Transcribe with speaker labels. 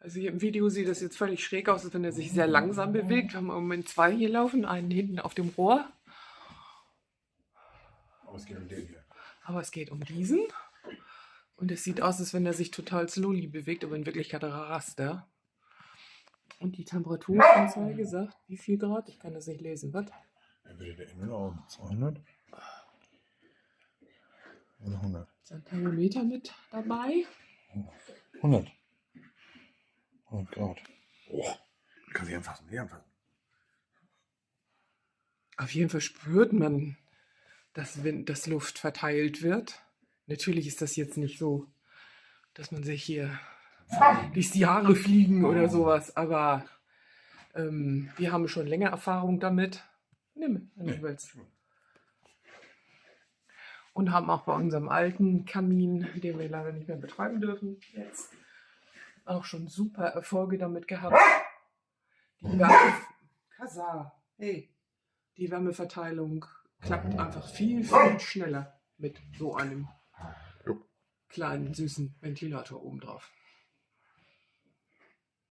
Speaker 1: Also hier im Video sieht das jetzt völlig schräg aus, als wenn er sich sehr langsam bewegt. Wir haben im Moment 2 hier laufen, einen hinten auf dem Rohr.
Speaker 2: Aber es geht um den hier.
Speaker 1: Aber es geht um diesen. Und es sieht aus, als wenn er sich total slowly bewegt, aber in Wirklichkeit rast er. Und die Temperaturanzeige sagt, wie viel Grad? Ich kann das nicht lesen. Was?
Speaker 2: Ja, bitte der Innen auch 200? Oder 100?
Speaker 1: Ist ein Thermometer mit dabei?
Speaker 2: 100. 100 Grad. Oh, kann sich anfassen, nicht anfassen.
Speaker 1: Auf jeden Fall spürt man, dass Luft verteilt wird. Natürlich ist das jetzt nicht so, dass man sich hier durchs die Haare fliegen oder sowas, aber wir haben schon länger Erfahrung damit. Nimm, wenn du willst. Und haben auch bei unserem alten Kamin, den wir leider nicht mehr betreiben dürfen, jetzt auch schon super Erfolge damit gehabt. Die Wärmeverteilung klappt einfach viel, viel schneller mit so einem kleinen, süßen Ventilator oben drauf.